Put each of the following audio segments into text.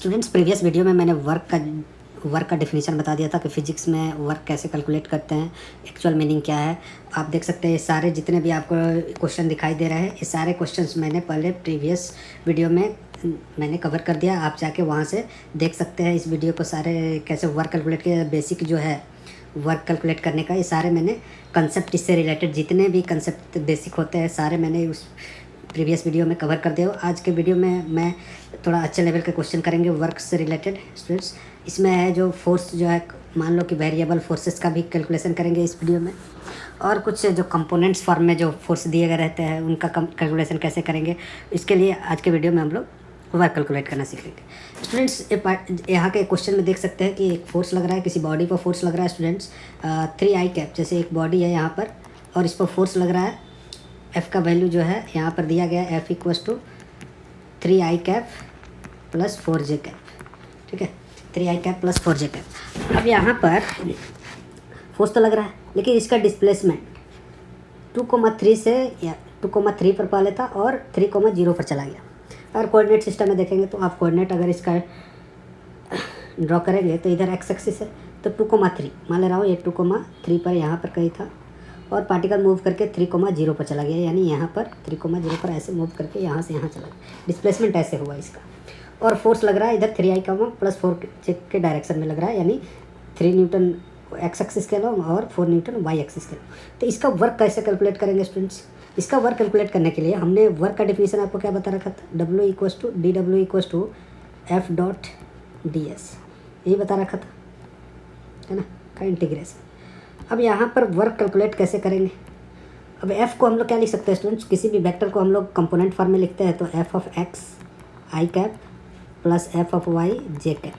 Students, previous video में मैंने work का डेफिनेशन बता दिया था कि फिजिक्स में वर्क कैसे कैलकुलेट करते हैं, एक्चुअल मीनिंग क्या है। आप देख सकते हैं ये सारे जितने भी आपको क्वेश्चन दिखाई दे रहे हैं, ये सारे क्वेश्चंस मैंने पहले प्रीवियस वीडियो में मैंने कवर कर दिया। आप जाके वहाँ से देख सकते हैं इस वीडियो को, सारे कैसे वर्क कैलकुलेट के बेसिक जो है वर्क कैलकुलेट करने का, ये सारे मैंने कंसेप्ट, इससे रिलेटेड जितने भी कंसेप्ट बेसिक होते हैं सारे मैंने उस प्रीवियस वीडियो में कवर कर दिया। आज के वीडियो में मैं थोड़ा अच्छे लेवल के क्वेश्चन करेंगे वर्क से रिलेटेड। स्टूडेंट्स, इसमें है जो फोर्स जो है, मान लो कि वेरिएबल फोर्सेस का भी कैलकुलेशन करेंगे इस वीडियो में, और कुछ जो कंपोनेंट्स फॉर्म में जो फोर्स दिए गए रहते हैं उनका कैलकुलेशन कैसे करेंगे, इसके लिए आज के वीडियो में हम लोग वर्क कैलकुलेट करना सीखेंगे। स्टूडेंट्स, यहाँ के क्वेश्चन में देख सकते हैं कि एक फोर्स लग रहा है, किसी बॉडी पर फोर्स लग रहा है। स्टूडेंट्स, 3i कैप, जैसे एक बॉडी है यहाँ पर और इस पर फोर्स लग रहा है। F का वैल्यू जो है यहाँ पर दिया गया है, F = 3i cap plus 4j cap. ठीक है, 3i cap plus 4j cap. अब यहाँ पर फोर्स तो लग रहा है, लेकिन इसका डिस्प्लेसमेंट 2,3 से या 2,3 पर पहले था और 3,0 पर चला गया। अगर कोऑर्डिनेट सिस्टम में देखेंगे तो आप कोऑर्डिनेट अगर इसका ड्रॉ करेंगे तो इधर एक्स एक्सिस है, तो 2,3 मान ले रहा हूँ, ये 2,3 पर यहाँ पर कहीं था और पार्टिकल मूव करके 3,0 पर चला गया, यानी यहाँ पर 3,0 पर ऐसे मूव करके यहाँ से यहाँ चला गया। डिस्प्लेसमेंट ऐसे हुआ इसका, और फोर्स लग रहा है इधर 3i प्लस 4j के डायरेक्शन में लग रहा है, यानी 3 न्यूटन एक्स एक्सिस के लॉन्ग और 4 न्यूटन वाई एक्सिस के लॉन्ग। तो इसका वर्क कैसे कैलकुलेट करेंगे स्टूडेंट्स? इसका वर्क कैलकुलेट करने के लिए हमने वर्क का डिफिनीशन आपको क्या बता रखा था, W = dW = F.ds, यही बता रखा था, है ना, का इंटीग्रेशन। अब यहाँ पर वर्क कैलकुलेट कैसे करेंगे? अब f को हम लोग क्या लिख सकते हैं स्टूडेंट्स? किसी भी वेक्टर को हम लोग कंपोनेंट फॉर्म में लिखते हैं, तो f(x) i cap plus f(y) j cap,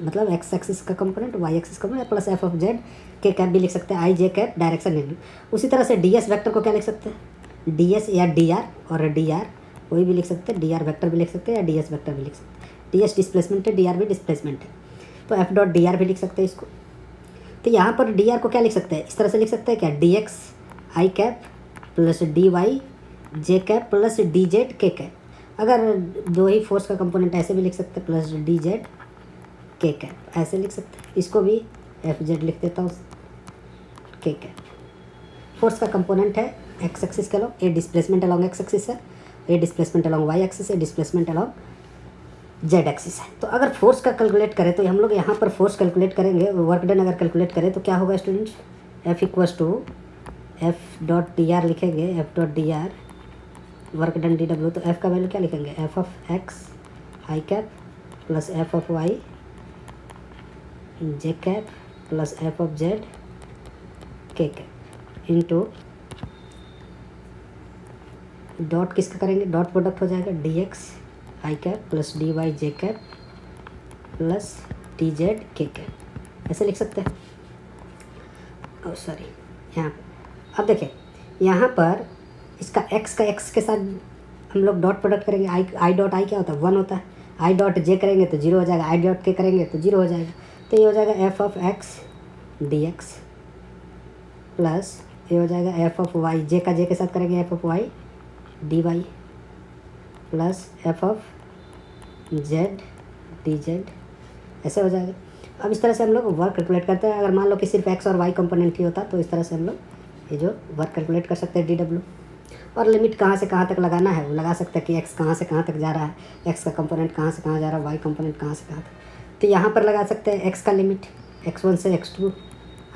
मतलब x एक्सिस का कंपोनेंट, y एक्सिस का कंपोनेंट, प्लस f(z) के कैप भी लिख सकते हैं, i j कैप डायरेक्शन नहीं। उसी तरह से ds वेक्टर को क्या लिख सकते हैं? ds या dr, और dr कोई भी लिख सकते हैं, dr वेक्टर भी लिख सकते हैं या ds वेक्टर भी लिख सकते हैं। ds डिस्प्लेसमेंट है, dr भी डिस्प्लेसमेंट है, तो f.dr भी लिख सकते हैं इसको। तो यहाँ पर dr को क्या लिख सकते हैं? इस तरह से लिख सकते हैं क्या, dx i cap plus dy j cap plus dz k cap. अगर दो ही फोर्स का कंपोनेंट ऐसे भी लिख सकते हैं, प्लस dz k कैप, ऐसे लिख सकते हैं। इसको भी fz लिख देता हूँ, k कैप। फोर्स का कंपोनेंट है x एक्सिस के लॉन्ग, ये डिस्प्लेसमेंट अलॉन्ग x एक्सिस है, ये डिस्प्लेसमेंट अलॉन्ग y एक्सिस है, डिस्प्लेसमेंट अलॉन्ग z एक्सिस है। तो अगर फोर्स का कैलकुलेट करें तो हम लोग यहाँ पर फोर्स कैलकुलेट करेंगे, वर्क डन अगर कैलकुलेट करें तो क्या होगा स्टूडेंट्स? F = F.dr लिखेंगे, F.dr वर्क डन dW, तो F का वैल्यू क्या लिखेंगे? F(x) i cap plus F(y) j cap plus F(z) k cap into dot किसका करेंगे? डॉट प्रोडक्ट हो जाएगा dx i cap plus dy j cap plus dz k cap, ऐसे लिख सकते हैं। और सॉरी, यहाँ अब देखिए, यहाँ पर इसका x का x के साथ हम लोग डॉट प्रोडक्ट करेंगे, i डॉट i क्या होता है? 1 होता है। i डॉट j करेंगे तो 0 हो जाएगा, i डॉट k करेंगे तो 0 हो जाएगा। तो ये हो जाएगा f(x) dx प्लस ये हो जाएगा f(y), j का j के साथ करेंगे f(y) dy plus f(z) dz, ऐसे हो जाएगा। अब इस तरह से हम लोग वर्क कैलकुलेट करते हैं। अगर मान लो कि सिर्फ x और y कंपोनेंट ही होता तो इस तरह से हम लोग ये जो वर्क कैलकुलेट कर सकते हैं dw। और लिमिट कहाँ से कहाँ तक लगाना है वो लगा सकते हैं कि x कहाँ से कहाँ तक जा रहा है, x का कंपोनेंट कहाँ से कहाँ जा रहा है, y कंपोनेंट कहाँ से कहाँ तक। तो यहाँ पर लगा सकते हैं x का लिमिट x1 से x2।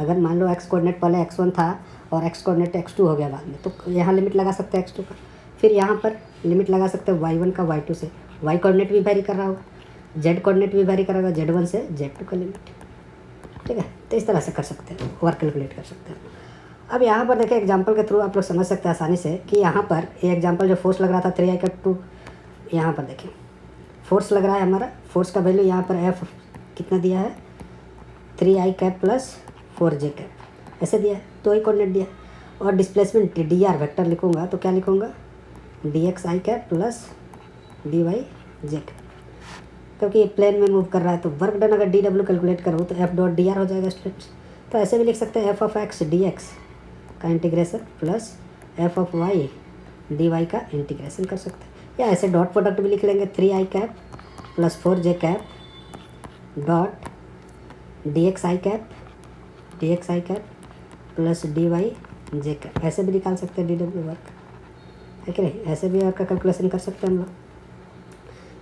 अगर मान लो x कोऑर्डिनेट पहले x1 था और x कोऑर्डिनेट x2 हो गया बाद में, तो यहाँ लिमिट लगा सकते हैं x2 का। फिर यहाँ पर लिमिट लगा सकते हैं y1 का y2 से, y कोऑर्डिनेट भी वेरी कर रहा होगा, z कोऑर्डिनेट भी वेरी करेगा, z1 से z2 का लिमिट। ठीक है, तो इस तरह से कर सकते हैं, वर्क कैलकुलेट कर सकते हैं। अब यहाँ पर देखिए, एग्जांपल के थ्रू आप लोग समझ सकते हैं आसानी से कि यहाँ पर ये एग्जांपल जो फोर्स लग रहा था 3i कैप 2, यहाँ पर देखिए फोर्स लग रहा है हमारा, फोर्स का वैल्यू यहाँ पर F कितना दिया है? 3i cap plus 4j cap, ऐसे दिया है, तो ही कोऑर्डिनेट दिया। और डिस्प्लेसमेंट dr वेक्टर लिखूँगा तो क्या लिखूँगा? dx i cap plus dy j cap, क्योंकि ये प्लेन में मूव कर रहा है। तो वर्क डन अगर dw कैलकुलेट करो तो F.dr हो जाएगा स्टूडेंट्स। तो ऐसे भी लिख सकते हैं f(x) dx का इंटीग्रेशन प्लस f(y) dy का इंटीग्रेशन कर सकते हैं, या ऐसे डॉट प्रोडक्ट भी लिख लेंगे 3i कैप प्लस 4 जे कैप डॉट डी एक्स आई कैप प्लस डी वाई जे कैप। ऐसे भी निकाल सकते हैं डी डब्ल्यू वर्क, है कि नहीं? ऐसे भी वर्क का कैलकुलेशन कर सकते हैं हम लोग।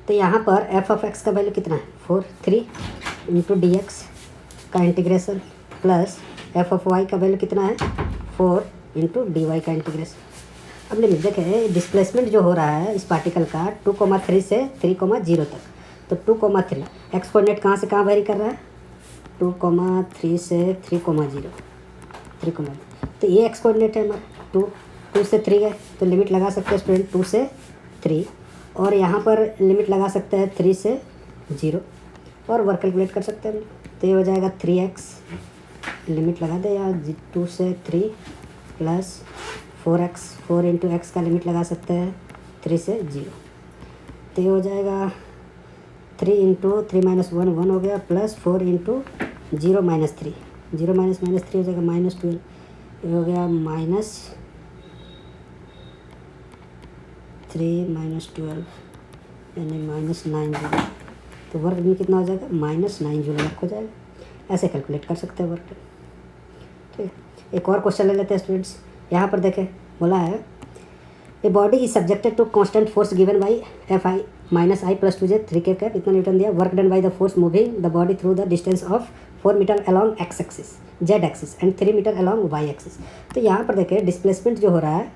तो यहाँ पर एफ ऑफ एक्स का वैल्यू कितना है 3 इंटू डी एक्स का integration plus f of y का वैल्यू कितना है 4 इंटू डी वाई का इंटीग्रेशन। अब लिमिट देखें, डिस्प्लेसमेंट जो हो रहा है इस पार्टिकल का 2,3 से 3,0 तक, तो 2,3 एक्स कोऑर्डिनेट कहाँ से कहाँ वेरी कर रहा है 2,3 से 3,0 तो ये एक्स कोऑर्डिनेट है हमारा 2 से 3 गए, तो लिमिट लगा सकते हैं स्टूडेंट 2 से 3, और यहाँ पर लिमिट लगा सकते हैं 3 से 0 और वर्क कैलकुलेट कर सकते हैं। तो ये हो जाएगा 3x, लिमिट लगा दे या 2 से 3 प्लस 4x, 4 इंटू एक्स का लिमिट लगा सकते हैं 3 से 0, तो ये हो जाएगा 3 इंटू 3 माइनस 1 1 हो गया प्लस 4 इंटू 0 माइनस 3 0 माइनस -3 हो जाएगा -12, ये हो गया -3 माइनस 12 यानी -9 जूल। तो वर्क में कितना हो जाएगा -9 जूल वर्क हो जाएगा। ऐसे कैलकुलेट कर सकते हैं वर्क। ठीक है, एक और क्वेश्चन ले लेते हैं स्टूडेंट्स। यहाँ पर देखें बोला है a body is subjected to constant force given by F i minus i plus 2j 3k cap, इतना न्यूटन दिया। Work done by the force moving the body through the distance of 4 metre along x axis z axis and 3 metre along y axis. तो यहाँ पर देखें displacement जो हो रहा है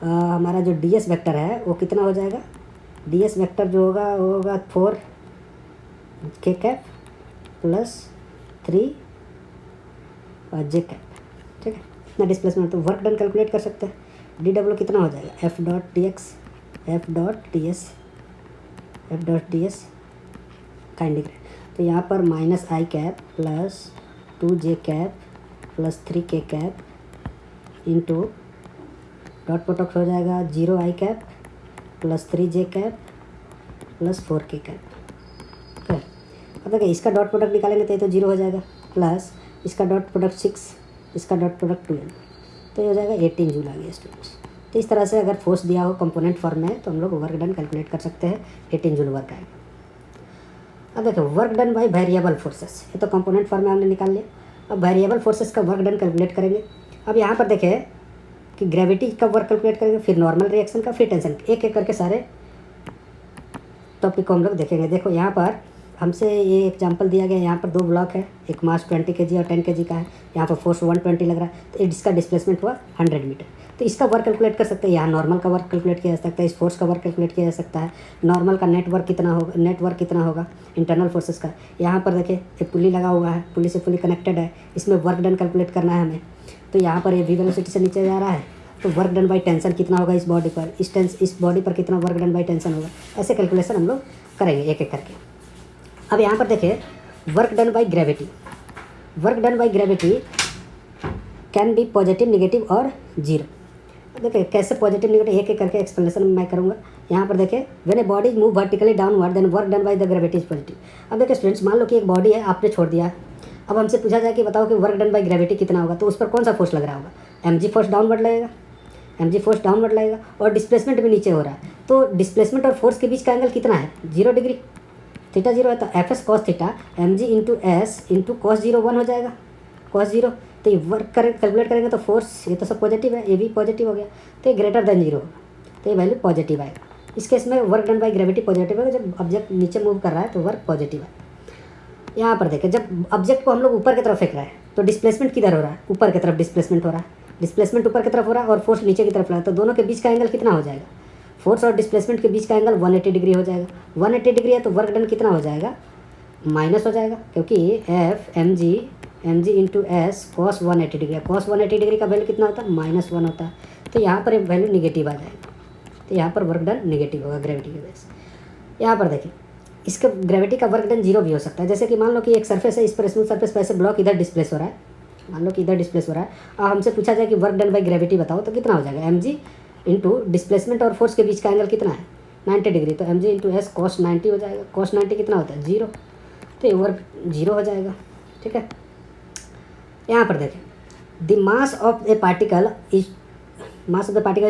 हमारा जो डी एस वैक्टर है वो कितना हो जाएगा, डी एस वैक्टर जो होगा वो होगा 4k cap plus 3j cap. ठीक है, इतना डिस्प्लेसमेंट। तो वर्क डन कैलकुलेट कर सकते हैं। डी डब्ल्यू कितना हो जाएगा एफ डॉट डी एस का इंटीग्रेट। तो यहाँ पर minus I cap plus 2j cap plus 3k cap into dot product हो जाएगा 0 I cap plus 3j cap plus 4k cap. ठीक है, अब देखिए इसका डॉट प्रोडक्ट निकालेंगे तो ये तो 0 हो जाएगा, प्लस इसका डॉट प्रोडक्ट 6, इसका डॉट प्रोडक्ट 12, तो ये हो जाएगा 18 जूल आ गया स्टूडेंट्स। तो इस तरह से अगर फोर्स दिया हो कंपोनेंट फॉर्म में तो हम लोग वर्क डन कैलकुलेट कर सकते हैं, 18 जूल वर्क आएगा। अब देखो work done by variable forces, ये तो कंपोनेंट फॉर्म में हमने निकाल लिया। अब वेरिएबल फोर्सेस का वर्क डन कैलकुलेट करेंगे। अब यहाँ पर देखें कि ग्रेविटी का वर्क कैलकुलेट करेंगे, फिर नॉर्मल रिएक्शन का, फिर टेंशन, एक एक करके सारे टॉपिक को हम लोग देखेंगे। देखो यहाँ पर हमसे ये एग्जांपल दिया गया, यहाँ पर 2 ब्लॉक है, एक मास 20 kg और 10 kg का है, यहाँ पर फोर्स 120 लग रहा है, तो इसका डिस्प्लेसमेंट हुआ 100 मीटर। तो इसका वर्क कैलकुलेट कर सकते हैं। यहाँ नॉर्मल का वर्क कैलकुलेट किया जा सकता है, इस फोर्स का वर्क कैलकुलेट किया जा सकता है। नॉर्मल का नेट वर्क कितना होगा इंटरनल फोर्सेस का। यहाँ पर देखिए एक पुली लगा हुआ है, पुली से पुली कनेक्टेड है, इसमें वर्क डन कैलकुलेट करना है हमें। तो यहाँ पर ये वी वेलोसिटी से नीचे जा रहा है, तो वर्क डन बाई टेंशन कितना होगा इस बॉडी पर, इस बॉडी पर कितना वर्क डन बाई टेंशन होगा। ऐसे कैलकुलेशन हम लोग करेंगे एक एक करके। अब यहाँ पर देखें work done by gravity, work done by gravity can be positive, negative और 0। देखिए कैसे पॉजिटिव नेगेटिव एक एक करके एक्सप्लेनेशन मैं करूँगा। यहाँ पर देखें when a body move vertically downward then work done by the gravity is positive. अब देखिए स्टूडेंट्स मान लो कि एक बॉडी है, आपने छोड़ दिया। अब हमसे पूछा जाए कि बताओ कि वर्क डन बाई ग्रेविटी कितना होगा, तो उस पर कौन सा फोर्स लग रहा होगा, mg फोर्स डाउनवर्ड लगेगा, और डिस्प्लेसमेंट भी नीचे हो रहा है। तो डिस्प्लेसमेंट और फोर्स के बीच का एंगल कितना है 0 डिग्री, थीटा 0 है, तो F S cos theta mg into S into cos 0 1 हो जाएगा, कॉस 0। तो ये वर्क कैलकुलेट करेंगे तो फोर्स ये तो सब पॉजिटिव है, ये भी पॉजिटिव हो गया, तो ये ग्रेटर देन 0 होगा, तो ये वैल्यू पॉजिटिव आएगा। इस केस में work done by gravity positive है, जब ऑब्जेक्ट नीचे मूव कर रहा है तो वर्क पॉजिटिव है। यहाँ पर देखें जब ऑब्जेक्ट को हम लोग ऊपर की तरफ फेंक रहे हैं तो डिस्प्लेसमेंट किधर हो रहा है, ऊपर की तरफ डिस्प्लेसमेंट हो रहा है, डिस्प्लेसमेंट ऊपर की तरफ हो रहा है और फोर्स नीचे की तरफ रहा है, तो दोनों के बीच का एंगल कितना हो जाएगा, फोर्स और डिस्प्लेसमेंट के बीच का एंगल 180 डिग्री हो जाएगा। 180 डिग्री है तो वर्क डन कितना हो जाएगा, माइनस हो जाएगा, क्योंकि F M G into S cos 180 degree है, कॉस 180 डिग्री का वैल्यू कितना होता है -1 होता है, तो यहाँ पर वैल्यू निगेटिव आ जाएगा, तो यहाँ पर वर्क डन निगेटिव होगा ग्रेविटी की वजह से। यहाँ पर देखिए इसका ग्रेविटी का वर्क डन 0 भी हो सकता है। जैसे कि मान लो कि एक सरफेस है, इस पर स्मूथ सरफेस पर ऐसे ब्लॉक इधर डिस्प्लेस हो रहा है, मान लो कि इधर डिस्प्लेस हो रहा है, और हमसे पूछा जाए कि वर्क डन बाई ग्रेविटी बताओ, तो कितना हो जाएगा mg इंटू डिस्प्लेसमेंट और फोर्स के बीच का एंगल कितना है 90 डिग्री, तो mg इंटू एस कॉस 90 हो जाएगा, कॉस 90 कितना होता है 0, तो ये वर्क 0 हो जाएगा। ठीक है, यहाँ पर देखें the mass of the particle is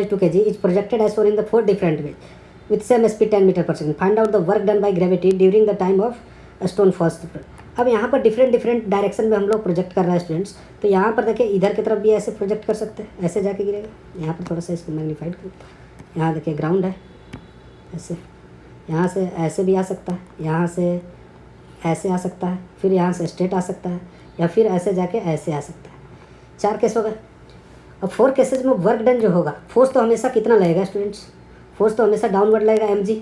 2 kg is projected as for in the 4 different way. With same speed 10 metre per second, find out the work done by gravity during the time of stone falls. अब यहाँ पर different direction में हम लोग project कर रहे हैं students. तो यहाँ पर देखिए इधर की तरफ भी ऐसे प्रोजेक्ट कर सकते हैं, ऐसे जाके गिरेगा। यहाँ पर थोड़ा सा इसको मैग्नीफाइड कर, यहाँ देखिए ग्राउंड है ऐसे, यहाँ से ऐसे भी आ सकता है, यहाँ से ऐसे आ सकता है, फिर यहाँ से स्ट्रेट आ सकता है, या फिर ऐसे जाके ऐसे आ सकता है। 4 केस हो गए। अब 4 केसेज में वर्क डन जो होगा, फोर्स तो हमेशा कितना लगेगा स्टूडेंट्स, फोर्स तो हमेशा डाउनवर्ड लगेगा, mg,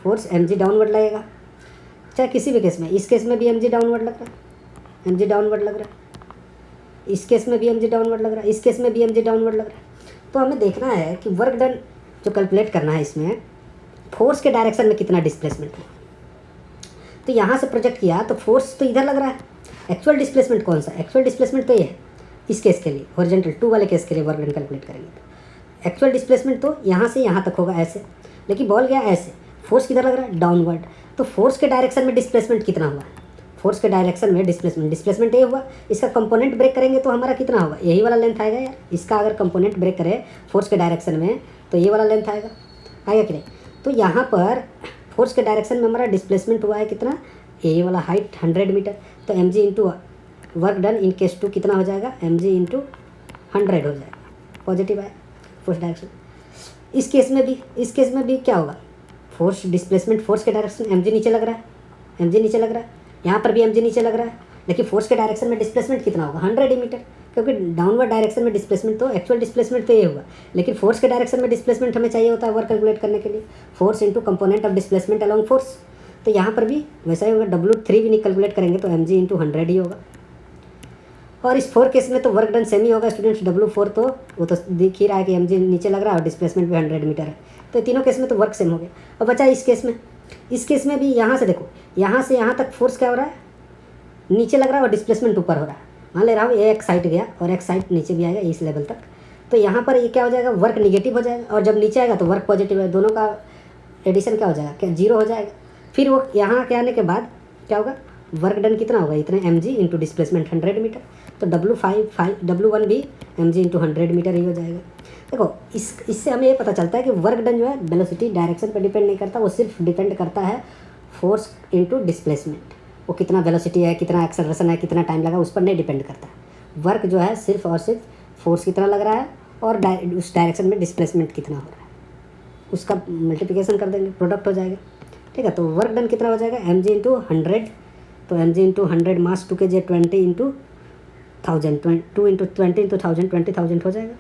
फोर्स mg डाउनवर्ड लगेगा, चाहे किसी भी केस में। इस केस में भी mg डाउनवर्ड लग रहा है, mg डाउनवर्ड लग रहा है, इस केस में भी mg डाउनवर्ड लग रहा है, इस केस में भी mg डाउनवर्ड लग रहा है। तो हमें देखना है कि वर्क डन जो कैलकुलेट करना है इसमें, फोर्स के डायरेक्शन में कितना डिस्प्लेसमेंट है। तो यहाँ से प्रोजेक्ट किया तो फोर्स तो इधर लग रहा है, एक्चुअल डिस्प्लेसमेंट कौन सा, एक्चुअल डिस्प्लेसमेंट तो ये है। इस केस के लिए हॉरिजॉन्टल 2 वाले केस के लिए वर्क डन कैलकुलेट करेंगे तो एक्चुअल डिस्प्लेसमेंट तो यहाँ से यहाँ तक होगा ऐसे, लेकिन बॉल गया ऐसे, फोर्स किधर लग रहा है, डाउनवर्ड। तो फोर्स के डायरेक्शन में डिस्प्लेसमेंट कितना हुआ, फोर्स के डायरेक्शन में डिस्प्लेसमेंट ये हुआ। इसका कंपोनेंट ब्रेक करेंगे तो हमारा कितना होगा, यही वाला लेंथ आएगा यार। इसका अगर कंपोनेंट ब्रेक करे फोर्स के डायरेक्शन में तो ये वाला लेंथ आएगा कि नहीं। तो यहाँ पर फोर्स के डायरेक्शन में हमारा डिस्प्लेसमेंट हुआ है कितना, यही वाला हाइट 100 मीटर। तो mg into work done in case 2 कितना हो जाएगा, mg इंटू 100 हो जाएगा, पॉजिटिव है फोर्स डायरेक्शन। इस केस में भी क्या होगा, फोर्स डिस्प्लेसमेंट, फोर्स के डायरेक्शन mg नीचे लग रहा है, mg नीचे लग रहा है, यहाँ पर भी mg नीचे लग रहा है, लेकिन फोर्स के डायरेक्शन में डिस्प्लेसमेंट कितना होगा, 100 मीटर, क्योंकि डाउनवर्ड डायरेक्शन में डिस्प्लेसमेंट तो एक्चुअल डिस्प्लेसमेंट तो ये हुआ, लेकिन फोर्स के डायरेक्शन में डिस्प्लेसमेंट हमें चाहिए होता है वर्क कैलकुलेट करने के लिए, force into component of displacement along force. तो यहाँ पर भी वैसा ही होगा, W3 भी नहीं कैलकुलेट करेंगे तो mg इंटू 100 ही होगा। और इस 4 केस में तो वर्क डन सेम ही होगा स्टूडेंट्स, W4 तो वो तो दिख ही रहा है कि mg नीचे लग रहा है और डिस्प्लेसमेंट भी 100 मीटर है। तो तीनों केस में तो वर्क सेम हो गया। और बचा इस केस में भी यहाँ से देखो, यहाँ से यहाँ तक फोर्स क्या हो रहा है, नीचे लग रहा है और डिस्प्लेसमेंट ऊपर हो रहा है। मान ले रहा हूँ एक साइड गया और एक साइड नीचे भी आएगा इस लेवल तक। तो यहाँ पर ये क्या हो जाएगा, वर्क निगेटिव हो जाएगा, और जब नीचे आएगा तो वर्क पॉजिटिव है, दोनों का एडिशन क्या हो जाएगा, क्या 0 हो जाएगा। फिर वो यहाँ के आने के बाद क्या होगा, वर्क डन कितना होगा, इतने mg इंटू डिस्प्लेसमेंट 100 मीटर। तो W1 भी mg इंटू 100 मीटर ही हो जाएगा। देखो इससे हमें ये पता चलता है कि वर्क डन जो है वेलोसिटी डायरेक्शन पर डिपेंड नहीं करता, वो सिर्फ डिपेंड करता है फोर्स इंटू डिस्प्लेसमेंट। वो कितना वेलोसिटी है, कितना एक्सेलरेशन है, कितना टाइम लगा, उस पर नहीं डिपेंड करता। वर्क जो है सिर्फ और सिर्फ फोर्स कितना लग रहा है और उस डायरेक्शन में डिस्प्लेसमेंट कितना हो रहा है, उसका मल्टीप्लिकेशन कर देंगे, प्रोडक्ट हो जाएगा। ठीक है, तो वर्क डन कितना हो जाएगा, mg इंटू 100। तो mg इंटू 100 मास 2 kg 20 इंटू 1000, 2 इंटू 20 इंटू 1000, 20,000 हो जाएगा,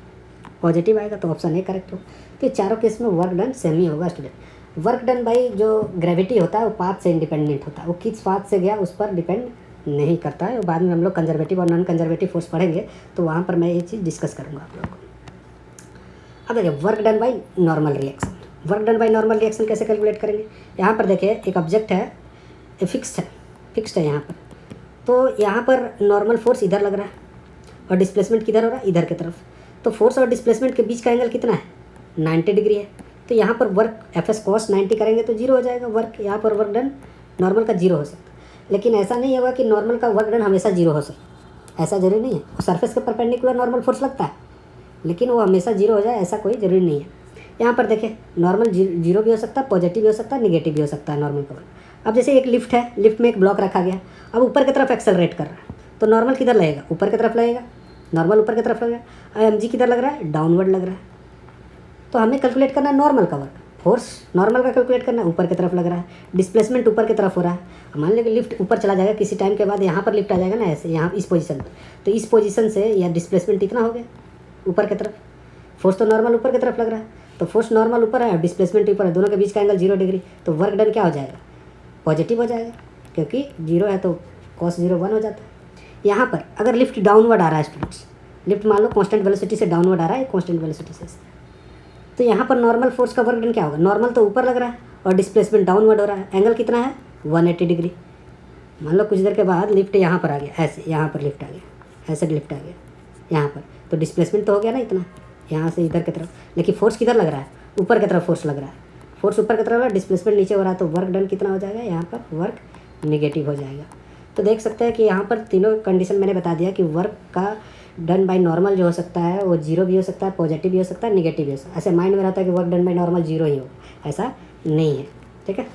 पॉजिटिव आएगा। तो ऑप्शन ए करेक्ट हो। तो चारों केस में वर्क डन सेम ही होगा स्टूडेंट। वर्क डन बाई जो ग्रेविटी होता है वो पाथ से इंडिपेंडेंट होता है, वो किस पाथ से गया उस पर डिपेंड नहीं करता है। बाद में हम लोग कंजर्वेटिव और नॉन कंजर्वेटिव फोर्स पढ़ेंगे तो वहाँ पर मैं ये चीज़ डिस्कस करूँगा आप लोगों को। अब देखिए work done by normal reaction. Work done by normal reaction कैसे कैलकुलेट करेंगे। यहाँ पर देखिए एक ऑब्जेक्ट है, ये फिक्स्ड है यहाँ पर। तो यहाँ पर नॉर्मल फोर्स इधर लग रहा है और डिस्प्लेसमेंट किधर हो रहा है, इधर की तरफ। तो फोर्स और डिस्प्लेसमेंट के बीच का एंगल कितना है, 90 डिग्री है। तो यहाँ पर वर्क Fs cos 90 करेंगे तो 0 हो जाएगा वर्क। यहाँ पर वर्क डन नॉर्मल का 0 हो सकता है, लेकिन ऐसा नहीं होगा कि नॉर्मल का वर्क डन हमेशा 0 हो सकता, ऐसा जरूरी नहीं है। और सरफेस के परपेंडिकुलर नॉर्मल फोर्स लगता है, लेकिन वो हमेशा 0 हो जाए ऐसा कोई ज़रूरी नहीं है। यहाँ पर देखें नॉर्मल 0 भी हो सकता है, पॉजिटिव भी हो सकता है, निगेटिव भी हो सकता है नॉर्मल का वर्क। अब जैसे एक लिफ्ट है, लिफ्ट में एक ब्लॉक रखा गया, अब ऊपर की तरफ एक्सेलरेट कर रहा है, तो नॉर्मल किधर लगेगा, ऊपर की तरफ लगेगा, नॉर्मल ऊपर की तरफ लगेगा। अब mg किधर लग रहा है, डाउनवर्ड लग रहा है। तो हमें कैलकुलेट करना है नॉर्मल का वर्क, फोर्स नॉर्मल का कैलकुलेट करना है, ऊपर की तरफ लग रहा है, डिस्प्लेसमेंट ऊपर की तरफ हो रहा है। मान लीजिए लिफ्ट ऊपर चला जाएगा, किसी टाइम के बाद यहाँ पर लिफ्ट आ जाएगा ना ऐसे, यहाँ इस पोजीशन पर, तो इस पोजीशन से यह डिस्प्लेसमेंट इतना हो गया ऊपर की तरफ। फोर्स तो नॉर्मल ऊपर की तरफ लग रहा है, तो फोर्स नॉर्मल ऊपर है और डिस्प्लेसमेंट ऊपर है, दोनों के बीच का एंगल 0 डिग्री। तो वर्क डन क्या हो जाएगा, पॉजिटिव हो जाएगा, क्योंकि 0 है तो cos 0 1 हो जाता है। यहाँ पर अगर लिफ्ट डाउनवर्ड आ रहा है स्टूडेंट्स, लिफ्ट मान लो कांस्टेंट वेलोसिटी से डाउनवर्ड आ रहा है, कांस्टेंट वेलोसिटी से, तो यहाँ पर नॉर्मल फोर्स का वर्क डन क्या होगा, नॉर्मल तो ऊपर लग रहा है और डिस्प्लेसमेंट डाउनवर्ड हो रहा है, एंगल कितना है 180 डिग्री। मान लो कुछ देर के बाद लिफ्ट यहाँ पर आ गया, ऐसे यहाँ पर लिफ्ट आ गया, ऐसे लिफ्ट आ गया यहाँ पर, तो डिस्प्लेसमेंट तो हो गया ना इतना यहाँ से इधर की तरफ, लेकिन फोर्स किधर लग रहा है, ऊपर की तरफ फोर्स लग रहा है, फोर्स ऊपर की तरफ लग रहा है, डिस्प्लेसमेंट नीचे हो रहा है, तो वर्क डन कितना हो जाएगा, यहाँ पर वर्क निगेटिव हो जाएगा। तो देख सकते हैं कि यहाँ पर तीनों कंडीशन मैंने बता दिया कि वर्क का डन बाय नॉर्मल जो हो सकता है वो 0 भी हो सकता है, पॉजिटिव भी हो सकता है, निगेटिव भी हो सकता है। ऐसे माइंड में रहता है कि वर्क डन बाय नॉर्मल 0 ही हो, ऐसा नहीं है, ठीक है।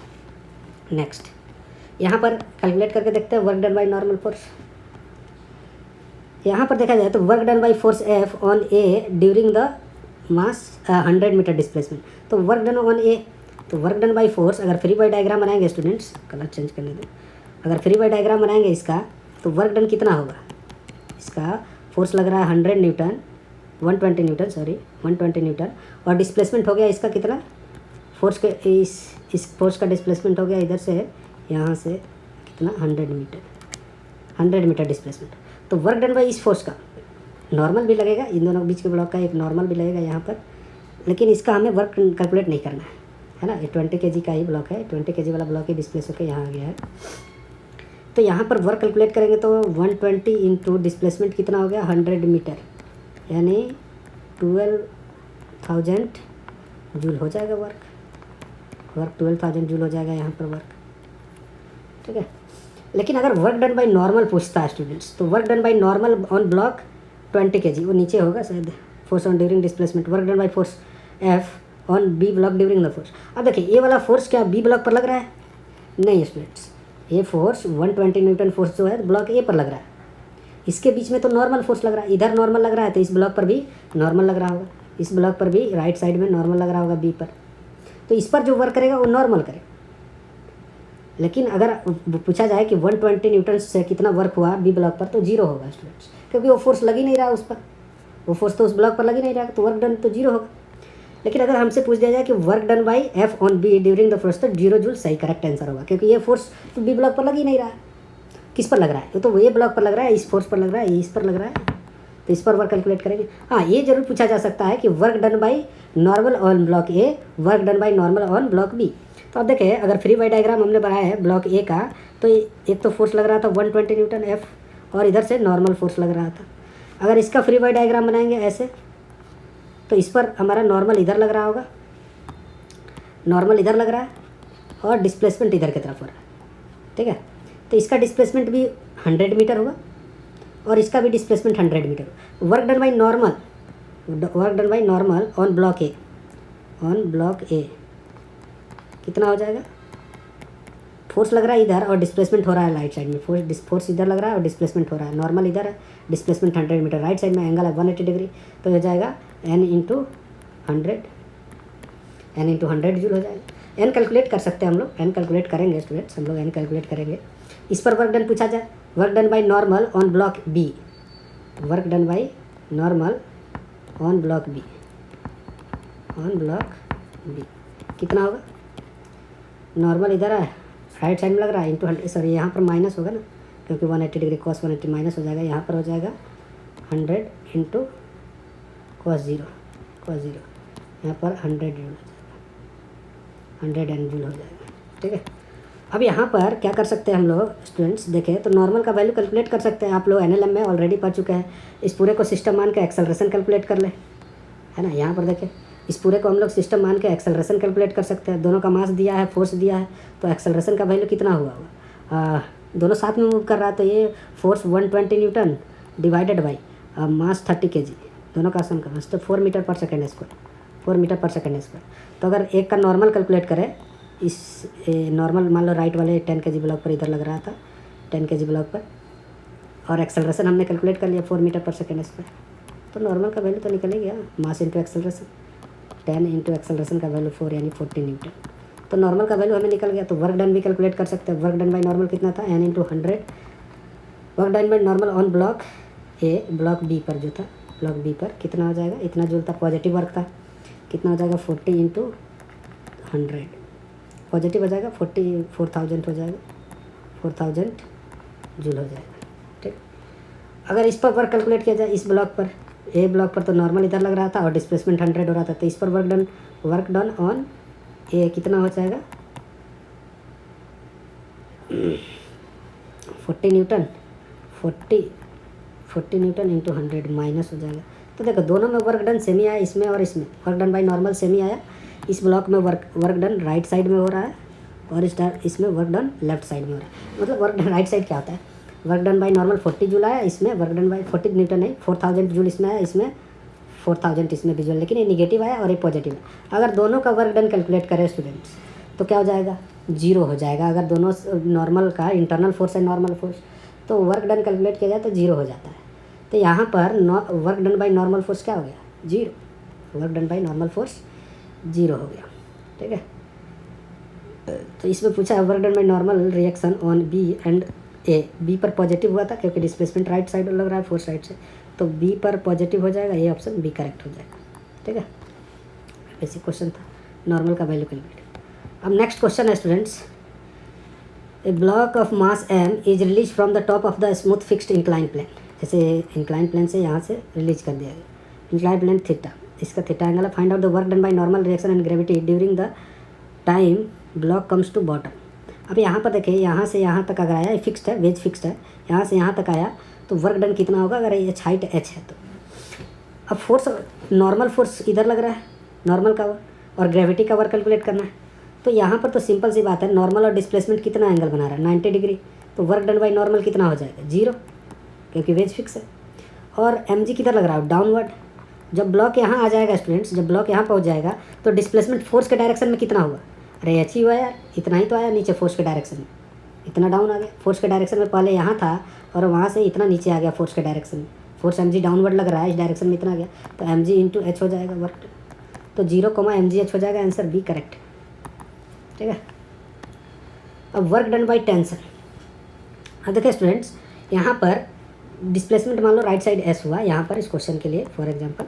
नेक्स्ट यहाँ पर कैलकुलेट करके देखते हैं work done by normal force. यहाँ पर देखा जाए तो work done by force F on A during the mass 100 metre displacement. तो वर्क डन ऑन ए, तो वर्क डन बाय फोर्स, अगर फ्री बाय डायग्राम बनाएंगे स्टूडेंट्स, कलर चेंज करने दो, अगर फ्री बाय डायग्राम बनाएंगे इसका तो वर्क डन कितना होगा, इसका फोर्स लग रहा है 100 न्यूटन, 120 न्यूटन, सॉरी 120 न्यूटन, और डिस्प्लेसमेंट हो गया इसका कितना, फोर्स के इस फोर्स का डिस्प्लेसमेंट हो गया इधर से यहाँ से कितना 100 मीटर डिस्प्लेसमेंट। तो वर्क डन बाई इस फोर्स का नॉर्मल भी लगेगा, इन दोनों के बीच के ब्लॉक का एक नॉर्मल भी लगेगा यहाँ पर, लेकिन इसका हमें वर्क कैलकुलेट नहीं करना है ना। ये 20 kg का ही ब्लॉक है, 20 kg वाला ब्लॉक ही डिस्प्लेस होकर यहाँ आ गया है। तो यहाँ पर वर्क कैलकुलेट करेंगे तो 120 इंटू डिस्प्लेसमेंट कितना हो गया 100 मीटर, यानी 12,000 जूल हो जाएगा वर्क 12,000 जूल हो जाएगा यहाँ पर वर्क, ठीक है। लेकिन अगर वर्क डन बाय नॉर्मल पूछता है स्टूडेंट्स, तो work done by normal on block 20 kg, वो नीचे होगा शायद, force on during displacement, work done by force F on B block during the force. अब देखिए ये वाला फोर्स क्या बी ब्लॉक पर लग रहा है, नहीं स्टूडेंट्स, ये फोर्स 120 न्यूटन फोर्स जो है ब्लॉक ए पर लग रहा है, इसके बीच में तो नॉर्मल फोर्स लग रहा है, इधर नॉर्मल लग रहा है तो इस ब्लॉक पर भी नॉर्मल लग रहा होगा, इस ब्लॉक पर भी राइट साइड में नॉर्मल लग रहा होगा बी पर, तो इस पर जो वर्क करेगा वो नॉर्मल करेगा। लेकिन अगर पूछा जाए कि 120 न्यूटन से कितना वर्क हुआ बी ब्लॉक पर, तो जीरो होगा स्टूडेंट्स, क्योंकि वो फोर्स लग ही नहीं रहा उस पर, वो फोर्स तो उस ब्लॉक पर लग ही नहीं रहा, तो वर्क डन तो जीरो होगा। लेकिन अगर हमसे पूछ दिया जाए कि work done by F on B during the force, तो 0 जूल सही करेक्ट आंसर होगा, क्योंकि ये फोर्स तो बी ब्लॉक पर लग ही नहीं रहा है, किस पर लग रहा है, तो ये ब्लॉक पर लग रहा है, इस फोर्स पर लग रहा है, इस पर लग रहा है, तो इस पर वर्क कैलकुलेट करेंगे। हाँ, ये जरूर पूछा जा सकता है कि work done by normal on block A, work done by normal on block B. तो अब देखें, अगर फ्री बाई डायग्राम हमने बनाया है ब्लॉक ए का, तो एक तो फोर्स लग रहा था 120 न्यूटन एफ, और इधर से नॉर्मल फोर्स लग रहा था। अगर इसका फ्री बाई डायग्राम बनाएंगे ऐसे, तो इस पर हमारा नॉर्मल इधर लग रहा होगा, नॉर्मल इधर लग रहा है, और डिस्प्लेसमेंट इधर की तरफ हो रहा है, ठीक है। तो इसका डिस्प्लेसमेंट भी 100 मीटर होगा, और इसका भी displacement 100 metre. Work done by normal on block A कितना हो जाएगा, फोर्स लग रहा है इधर और डिस्प्लेसमेंट हो रहा है राइट साइड में, फोर्स इधर लग रहा है और डिस्प्लेसमेंट हो रहा है, नॉर्मल इधर है, डिस्प्लेसमेंट 100 मीटर, राइट साइड में एंगल है 180 डिग्री, तो हो जाएगा n इंटू 100 जूल हो जाएगा। n कैलकुलेट कर सकते हैं हम लोग, n कैलकुलेट करेंगे स्टूडेंट्स, हम लोग n कैलकुलेट करेंगे। इस पर वर्क डन पूछा जाए, work done by normal on block B, work done by normal on block B कितना होगा, नॉर्मल इधर है राइट साइड में लग रहा है इंटू 100, सॉरी यहाँ पर माइनस होगा ना, क्योंकि 180 डिग्री cos 180 माइनस हो जाएगा, यहाँ पर हो जाएगा 100 इंटू cos 0, यहाँ पर 100 जूल हो जाएगा, 100 जूल हो जाएगा, ठीक है। अब यहाँ पर क्या कर सकते हैं हम लोग स्टूडेंट्स, देखें तो नॉर्मल का वैल्यू कैलकुलेट कर सकते हैं, आप लोग NLM में ऑलरेडी पढ़ चुके हैं। इस पूरे को सिस्टम मान के एक्सेलरेशन कैलकुलेट कर ले, है ना। यहाँ पर देखें, इस पूरे को हम लोग सिस्टम मान के एक्सेलरेशन कैलकुलेट कर सकते हैं, दोनों का मास दिया है, फोर्स दिया है, तो एक्सेलरेशन का वैल्यू कितना हुआ होगा, दोनों साथ में मूव कर रहा है, तो ये force 120 Newton divided by mass 30 kg, दोनों का सम करना, तो 4 मीटर पर सेकेंड स्क्वायर। तो अगर एक का नॉर्मल कैलकुलेट करें, इस नॉर्मल मान लो राइट वाले 10 kg ब्लॉक पर इधर लग रहा था 10 kg ब्लॉक पर, और एक्सेलरेशन हमने कैलकुलेट कर लिया 4 मीटर पर सेकेंड स्क्वायर, तो नॉर्मल का वैल्यू तो निकल ही गया, मास इंटू एक्सेलरेशन, 10 इंटू एक्सेलरेशन का वैल्यू 4 यानी 40 न्यूटन, तो नॉर्मल का वैल्यू हमें निकल गया। तो वर्क डन भी कैलकुलेट कर सकते हैं, वर्क डन बाई नॉर्मल कितना था n into 100, work done by normal on block A, block B पर जो था, ब्लॉक बी पर कितना हो जाएगा, इतना जूल था, पॉजिटिव वर्क था, कितना हो जाएगा 40 इंटू 100, पॉजिटिव हो जाएगा 4,000 हो जाएगा, 4,000 जूल हो जाएगा, ठीक। अगर इस पर वर्क कैलकुलेट किया जाए, इस ब्लॉक पर ए ब्लॉक पर तो नॉर्मल इधर लग रहा था और डिस्प्लेसमेंट 100 हो रहा था, तो इस पर वर्क डन ऑन ए कितना हो जाएगा 40 न्यूटन, 40 न्यूटन इंटू 100 माइनस हो जाएगा। तो देखो दोनों में वर्क डन सेम ही आया, इसमें और इसमें work done by normal same ही आया, इस ब्लॉक में वर्क डन राइट साइड में हो रहा है, और इसमें वर्क डन लेफ्ट साइड में हो रहा है। मतलब वर्क डन राइट साइड क्या होता है, work done by normal 40 joule आया, इसमें वर्क डन बाई 40 न्यूटन है, 4,000 जूल इसमें आया, इसमें 4000 इसमें विजुअल, लेकिन ये निगेटिव आया और ये पॉजिटिव है। अगर दोनों का वर्क डन कैलकुलेट करें स्टूडेंट्स तो क्या हो जाएगा, 0 हो जाएगा। अगर दोनों नॉर्मल का इंटरनल फोर्स है नॉर्मल फोर्स, तो वर्क डन कैलकुलेट किया जाए तो 0 हो जाता है। तो यहाँ पर work done by normal force क्या हो गया, 0। Work done by normal force 0 हो गया, ठीक है। तो इसमें पूछा है work done by normal reaction on B and A. B पर पॉजिटिव हुआ था क्योंकि डिस्प्लेसमेंट राइट साइड लग रहा है, फोर्स राइट से, तो बी पर पॉजिटिव हो जाएगा, ये ऑप्शन बी करेक्ट हो जाएगा, ठीक है। बेसिक क्वेश्चन था, नॉर्मल का वैल्यू कैलकुलेट। अब नेक्स्ट क्वेश्चन है students, a block of mass M is release from the top of the smooth fixed incline plane. जैसे इंक्लाइन प्लेन से यहाँ से रिलीज कर दिया गया, इंक्लाइन प्लेन थीटा, इसका थीटा एंगल है। Find out the work done by normal reaction and gravity during the time block comes to bottom. अब यहाँ पर देखिए, यहाँ से यहाँ तक अगर आया, फिक्स्ड है, वेज फिक्स्ड है, यहाँ से यहाँ तक आया तो वर्क डन कितना होगा, अगर एच हाइट एच है तो। अब फोर्स, नॉर्मल फोर्स इधर लग रहा है, नॉर्मल का और ग्रेविटी का वर्क कैलकुलेट करना है। तो यहाँ पर तो सिंपल सी बात है, नॉर्मल और डिस्प्लेसमेंट कितना एंगल बना रहा है, 90 डिग्री। तो वर्क डन बाई नॉर्मल कितना हो जाएगा, 0, क्योंकि वेज फिक्स है। और एम जी किधर लग रहा है, डाउनवर्ड। जब ब्लॉक यहाँ आ जाएगा स्टूडेंट्स, जब ब्लॉक यहाँ पहुँच जाएगा तो डिस्प्लेसमेंट फोर्स के डायरेक्शन में कितना होगा, अरे एच ही हुआ यार, इतना ही तो आया नीचे फोर्स के डायरेक्शन में, इतना डाउन आ गया। फोर्स के डायरेक्शन में पहले यहाँ था और वहाँ से इतना नीचे आ गया फोर्स के डायरेक्शन में। फोर्स एम जी डाउनवर्ड लग रहा है, इस डायरेक्शन में इतना आ गया, तो एम जी इंटू एच हो जाएगा वर्क। तो 0, mgh हो जाएगा, आंसर बी करेक्ट, ठीक है। अब वर्क डन बाई टेंशन, अब देखिए स्टूडेंट्स, यहाँ पर डिस्प्लेसमेंट मान लो राइट साइड एस हुआ यहाँ पर इस क्वेश्चन के लिए फॉर एग्जांपल।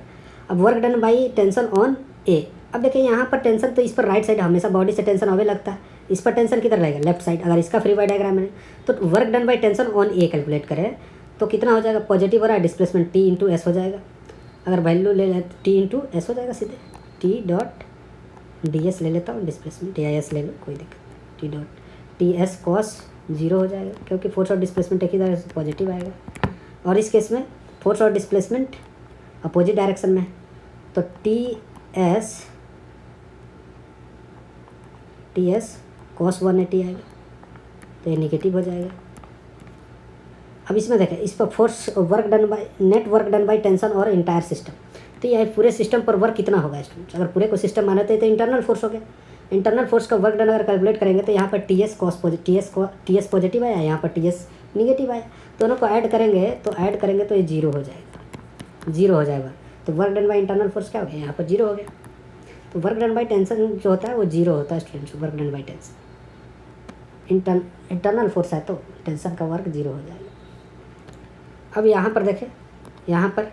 अब work done by tension on A. अब देखिए यहाँ पर टेंशन, तो इस पर राइट साइड हमेशा बॉडी से टेंशन हमें लगता है, इस पर टेंशन किधर रहेगा, लेफ्ट साइड। अगर इसका फ्री बाई डायग्राम है तो work done by tension on A calculate करें तो कितना हो जाएगा, पॉजिटिव हो रहा है, डिस्प्लेसमेंट टी इंटू एस हो जाएगा। अगर वैल्यू ले लें टी इंटू एस हो जाएगा सीधे, टी डॉट डी एस ले लेता हूँ, डिस्प्लेसमेंट या एस ले लो कोई दिक्कत, T dot T S cos 0 हो जाएगा, क्योंकि फोर्स और डिस्प्लेसमेंट एक ही तरह से पॉजिटिव आएगा। और इस केस में फोर्स और डिस्प्लेसमेंट अपोजिट डायरेक्शन में, तो टी एस कॉस 180 आएगा, तो ये निगेटिव हो जाएगा। अब इसमें देखें, इस पर force work done by net work done by tension और इंटायर सिस्टम, तो ये पूरे सिस्टम पर वर्क कितना होगा स्टूडेंट्स। अगर पूरे को सिस्टम माने तो इंटरनल फोर्स हो गया, इंटरनल फोर्स का वर्क डन अगर कैलकुलेट करेंगे तो यहाँ पर टी एस पॉजिटिव आया, यहाँ पर टी एस निगेटिव आया, दोनों को ऐड करेंगे तो ये 0 हो जाएगा, 0 हो जाएगा। तो work done by internal force क्या हो गया, यहाँ पर 0 हो गया। तो वर्क डन बाय टेंशन जो होता है वो 0 होता है students, work done by tension. Internal force है तो टेंशन का वर्क 0 हो जाएगा। अब यहाँ पर देखें, यहाँ पर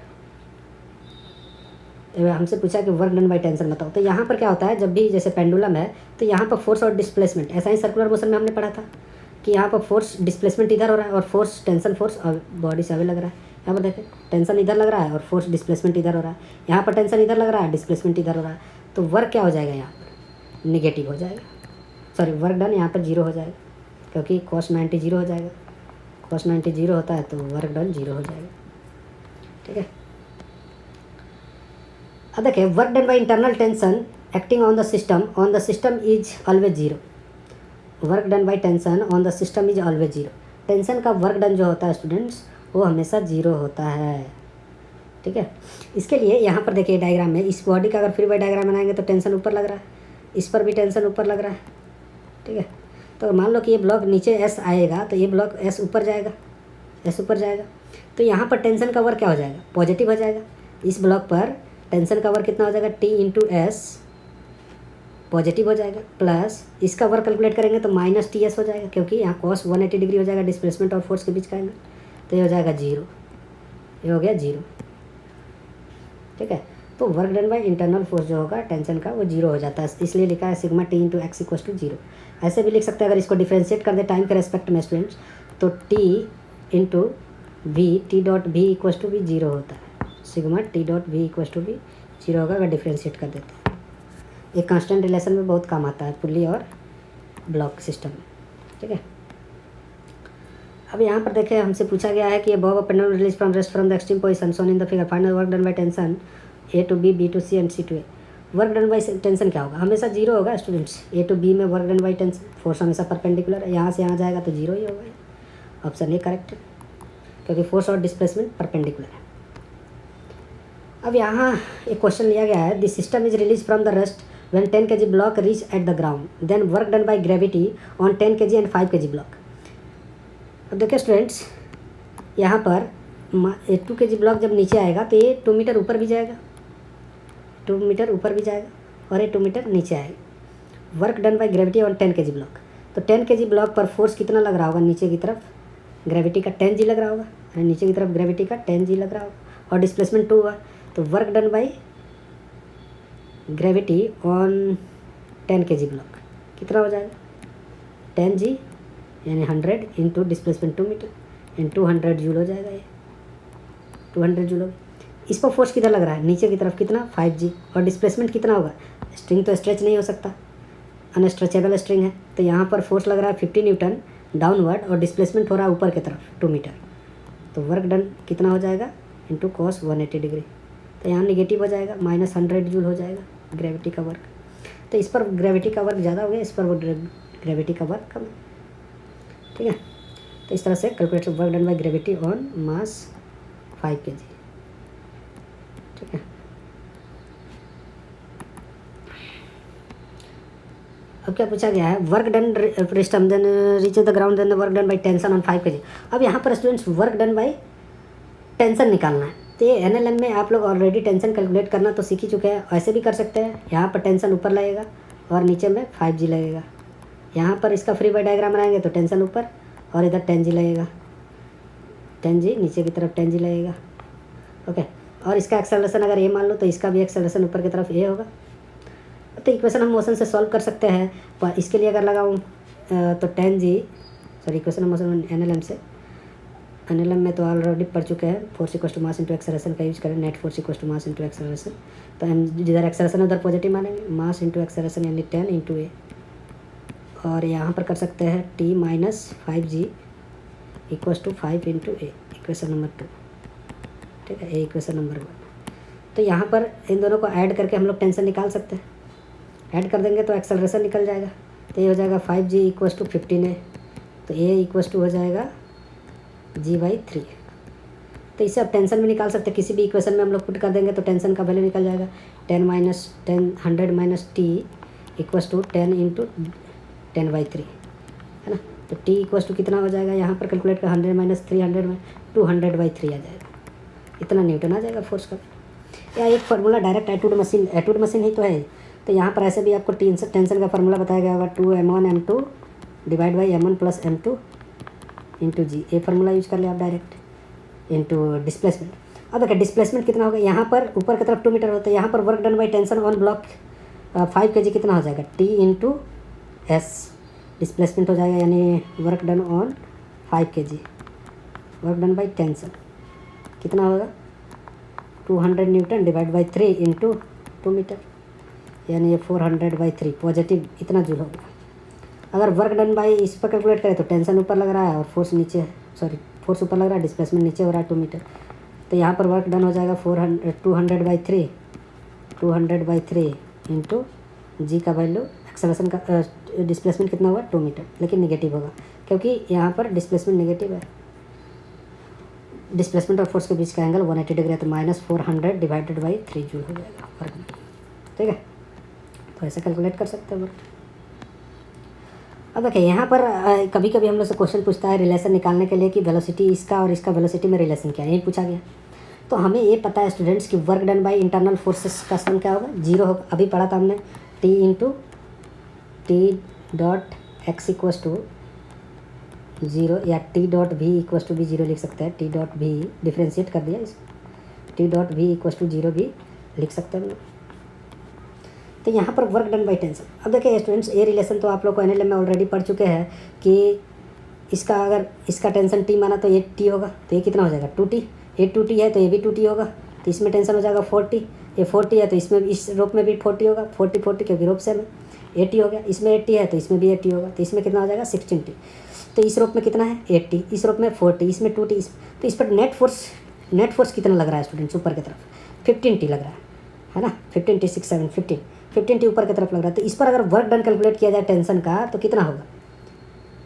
हमसे पूछा कि वर्क डन बाय टेंशन बताओ, तो यहाँ पर क्या होता है, जब भी जैसे पेंडुलम है तो यहाँ पर फोर्स और डिस्प्लेसमेंट, ऐसा ही सर्कुलर मोशन में हमने पढ़ा था कि यहाँ पर फोर्स डिस्प्लेसमेंट इधर हो रहा है और फोर्स टेंशन फोर्स बॉडी से आगे लग रहा है। यहाँ पर देखें, टेंशन इधर लग रहा है और फोर्स डिस्प्लेसमेंट इधर हो रहा है, यहाँ पर टेंशन इधर लग रहा है, डिस्प्लेसमेंट इधर हो रहा है, तो वर्क क्या हो जाएगा, यहाँ पर निगेटिव हो जाएगा, सॉरी वर्क डन यहाँ पर 0 हो जाएगा, क्योंकि cos 90 0 हो जाएगा, cos 90 0 होता है तो वर्क डन 0 हो जाएगा, ठीक है। अब देखिए, work done by internal tension acting on the system is always 0। Work done by tension on the system is always 0। Tension का वर्क डन जो होता है स्टूडेंट्स वो हमेशा 0 होता है, ठीक है। इसके लिए यहाँ पर देखिए डायग्राम में, इस बॉडी का अगर फ्री बाई डायग्राम बनाएंगे तो टेंशन ऊपर लग रहा है, इस पर भी टेंशन ऊपर लग रहा है, ठीक है। तो मान लो कि ये ब्लॉक नीचे एस आएगा तो ये ब्लॉक एस ऊपर जाएगा, एस ऊपर जाएगा, तो यहाँ पर टेंशन का वर्क क्या हो जाएगा, पॉजिटिव हो जाएगा। इस ब्लॉक पर टेंशन का वर्क कितना हो जाएगा, टी इंटू एस पॉजिटिव हो जाएगा, प्लस इसका वर्क कैलकुलेट करेंगे तो माइनस टी एस हो जाएगा, क्योंकि यहाँ cos 180 डिग्री हो जाएगा डिस्प्लेसमेंट और फोर्स के बीच का एंगल, तो ये हो जाएगा 0, ये हो गया 0, ठीक है। तो work done by internal force जो होगा टेंशन का वो 0 हो जाता है, इसलिए लिखा है sigma T into X equal to 0। ऐसे भी लिख सकते हैं, अगर इसको डिफ्रेंशिएट कर दे टाइम के रेस्पेक्ट में स्टूडेंट्स, तो T into V T dot V equal to भी 0 होता है, sigma T dot V equal to भी 0 होगा अगर डिफ्रेंशिएट कर देते हैं। ये कांस्टेंट रिलेशन में बहुत काम आता है पुली और ब्लॉक सिस्टम में, ठीक है। अब यहाँ पर देखें, हमसे पूछा गया है कि above pendulum release from rest from the extreme position shown in the figure, find the work done by tension A to B, B to C and C to A. Work done by tension क्या होगा, हमेशा 0 होगा students. A to B में work done by tension, force हमेशा perpendicular है, यहाँ से यहाँ जाएगा तो 0 ही होगा, ऑप्शन ए करेक्ट है, क्योंकि फोर्स और डिस्प्लेसमेंट परपेंडिकुलर है। अब यहाँ एक क्वेश्चन लिया गया है, the system is release from the rest when 10 kg block reach at the ground then work done by gravity on 10 kg and 5 kg block. अब देखिए स्टूडेंट्स, यहाँ पर 2 kg ब्लॉक जब नीचे आएगा तो ये 2 मीटर ऊपर भी जाएगा, 2 मीटर ऊपर भी जाएगा और ये 2 मीटर नीचे आएगा। Work done by gravity on 10 kg block, तो 10 kg ब्लॉक पर फोर्स कितना लग रहा होगा नीचे की तरफ, ग्रेविटी का 10 g लग रहा होगा, और नीचे की तरफ ग्रेविटी का 10 g लग रहा होगा और डिस्प्लेसमेंट 2 हुआ। तो work done by gravity on 10 kg block कितना हो जाएगा, 10 g यानी 100 into displacement 2 metre into 100 joule हो जाएगा, ये 200 जूल होगा। इस पर फोर्स कितना लग रहा है नीचे की तरफ, कितना 5 g, और डिस्प्लेसमेंट कितना होगा, स्ट्रिंग तो स्ट्रेच नहीं हो सकता, अनस्ट्रेचेबल स्ट्रिंग है, तो यहाँ पर फोर्स लग रहा है 50 न्यूटन डाउनवर्ड और डिस्प्लेसमेंट हो रहा है ऊपर की तरफ 2 मीटर। तो वर्क डन कितना हो जाएगा इंटू कॉस 180 डिग्री, तो यहाँ निगेटिव हो जाएगा, -100 जूल हो जाएगा ग्रेविटी का वर्क। तो इस पर ग्रेविटी का वर्क ज़्यादा हो गया, इस पर वो ग्रेविटी का वर्क कम है, ठीक है। तो इस तरह से calculate work done by gravity on mass 5 kg, ठीक है। अब क्या पूछा गया है, वर्क डन रिस्टम then reach the ground then work done by tension on 5 kg। अब यहाँ पर students work done by tension निकालना है, तो ये एनएलएम में आप लोग ऑलरेडी टेंशन कैलकुलेट करना तो सीख ही चुके हैं। ऐसे भी कर सकते हैं, यहाँ पर टेंशन ऊपर लगेगा और नीचे में 5 g लगेगा, यहाँ पर इसका फ्री बाय डायग्राम बनाएंगे तो टेंशन ऊपर और इधर 10 g लगेगा, 10 g नीचे की तरफ 10 g लगेगा, ओके। और इसका एक्सेलरेशन अगर ए मान लो तो इसका भी एक्सेलरेशन ऊपर की तरफ ए होगा। तो इक्वेशन हम मोशन से सॉल्व कर सकते हैं, पर इसके लिए अगर लगाऊँ तो 10 g, सॉरी इक्वेशन हम मोशन एनएलएम से, एनएलएम में तो ऑलरेडी पढ़ चुके हैं, force equal to mass into acceleration का यूज करें, net force equal to mass into acceleration. तो हम जिधर एक्सेलरेशन है उधर पॉजिटिव मानेंगे, मास इंटू एक्सेलरेशन यानी 10 इंटू ए, और यहाँ पर कर सकते हैं t minus 5g equal to 5 into A, equation number 2, ठीक है, ए इक्वेशन नंबर 1। तो यहाँ पर इन दोनों को ऐड करके हम लोग टेंशन निकाल सकते हैं, ऐड कर देंगे तो एक्सेलरेशन निकल जाएगा, तो ये हो जाएगा 5g इक्वल टू 15a, तो ए इक्वल टू हो जाएगा g/3। तो इससे अब टेंशन भी निकाल सकते हैं, किसी भी इक्वेशन में हम लोग पुट कर देंगे तो टेंशन का वैल्यू निकल जाएगा, 100 minus t equal to 10 into 10/3, है ना। तो t इक्वल टू कितना हो जाएगा, यहाँ पर कैलकुलेट कर 100 माइनस 300 में 200/3 आ जाएगा, इतना न्यूटन आ जाएगा फोर्स का। या एक फार्मूला डायरेक्ट एटूड मशीन ही तो है, तो यहाँ पर ऐसे भी आपको टेंशन का फार्मूला बताया गया होगा, 2m1m2 divide by m1 plus m2 into G, ये फार्मूला यूज कर लिया आप डायरेक्ट इंटू डिस्प्लेसमेंट। अब देखिए डिस्प्लेसमेंट कितना होगा, यहाँ पर ऊपर की तरफ 2 मीटर होता है, यहाँ पर work done by tension on block 5 kg कितना हो जाएगा, टी इंटू एस डिस्प्लेसमेंट हो जाएगा, यानी work done on 5 kg, work done by tension कितना होगा 200 newton divide by 3 into 2 metre, यानी ये 400/3 पॉजिटिव इतना जूल होगा। अगर वर्क डन बाई इस पर कैलकुलेट करें तो टेंशन ऊपर लग रहा है और फोर्स ऊपर लग रहा है, डिस्प्लेसमेंट नीचे हो रहा है 2 मीटर, तो यहाँ पर वर्क डन हो जाएगा 200/3 इंटू जी का वैल्यू, एक्सेलरेशन का डिस्प्लेसमेंट कितना हुआ 2 मीटर, लेकिन निगेटिव होगा क्योंकि यहाँ पर डिस्प्लेसमेंट निगेटिव है, डिस्प्लेसमेंट और फोर्स के बीच का एंगल 180 डिग्री है, तो -400 डिवाइडेड बाई 3 जूल हो जाएगा वर्क, ठीक है। तो ऐसे कैलकुलेट कर सकते हैं वर्क। अब देखिए यहाँ पर कभी कभी हम लोग से क्वेश्चन पूछता है रिलेशन निकालने के लिए कि वेलोसिटी इसका और इसका वेलोसिटी में रिलेशन क्या है, यही पूछा गया। तो हमें ये पता है स्टूडेंट्स कि work done by internal forces का सम क्या होगा, 0 होगा, अभी पढ़ा था हमने, T into T dot X equals to 0 या T dot V equals to भी 0 लिख सकते हैं, टी डॉट वी डिफ्रेंशिएट कर दिया इस, T dot V equals to 0 भी लिख सकते हैं। तो यहाँ पर वर्क डन बाई टेंशन, अब देखिए स्टूडेंट्स ये रिलेशन तो आप लोग को एनएलएम में ऑलरेडी पढ़ चुके हैं कि इसका अगर इसका टेंशन टी माना तो ये टी होगा, तो ये कितना हो जाएगा 2t, ये 2t है तो ये भी 2t होगा, तो इसमें टेंशन हो जाएगा 40, ये 40 है तो इसमें इस रोप में भी 40 होगा, 40 क्योंकि रोप सेम है, 80 हो गया, इसमें 80 है तो इसमें भी 80 होगा, तो इसमें कितना हो जाएगा 16t। तो इस रोप में कितना है 80, इस रोप में 40, इसमें 2t, तो इस पर नेट फोर्स कितना लग रहा है स्टूडेंट्स, ऊपर की तरफ 15t लग रहा है ना, 15t 6 7 15t ऊपर की तरफ लग रहा है। तो इस पर अगर वर्क डन कैलकुलेट किया जाए टेंशन का तो कितना होगा,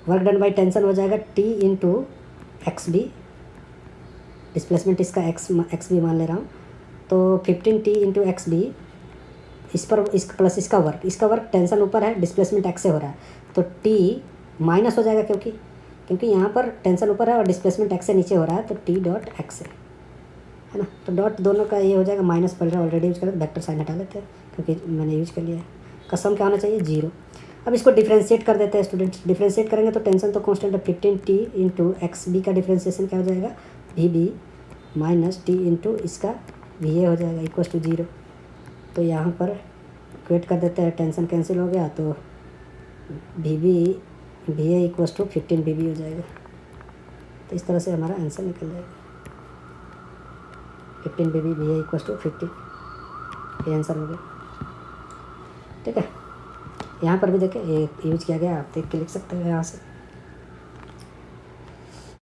वर्क डन बाई टेंशन हो जाएगा t into X B, displacement इसका एक्स बी मान ले रहा हूँ, तो 15t इंटू एक्स बी, इस पर इस प्लस इसका वर्क टेंशन ऊपर है, डिस्प्लेसमेंट एक्स से हो रहा है, तो टी माइनस हो जाएगा क्योंकि यहाँ पर टेंशन ऊपर है और डिस्प्लेसमेंट एक्स से नीचे हो रहा है, तो टी डॉट एक्स है ना। तो डॉट दोनों का ये हो जाएगा, माइनस पड़ रहा है ऑलरेडी यूज कर, वेक्टर साइन हटा लेते हैं क्योंकि मैंने यूज कर लिया है। का सम क्या होना चाहिए 0। अब इसको डिफ्रेंशिएट कर देते हैं स्टूडेंट्स। डिफ्रेंशिएट करेंगे तो टेंशन तो कांस्टेंट है, 15t इंटू एक्स बी का डिफ्रेंशिएशन क्या हो जाएगा, V B minus T into इसका वी ए हो जाएगा इक्वस टू 0। तो यहाँ पर इक्वेट कर देते हैं, टेंशन कैंसिल हो गया, तो V A equals to 15 V B हो जाएगा। तो इस तरह से हमारा आंसर निकल जाएगा, 15 V B, V A equals to 15, ये आंसर हो गया। ठीक है, यहाँ पर भी देखें ये यूज किया गया, आप देख के लिख सकते हैं यहाँ से।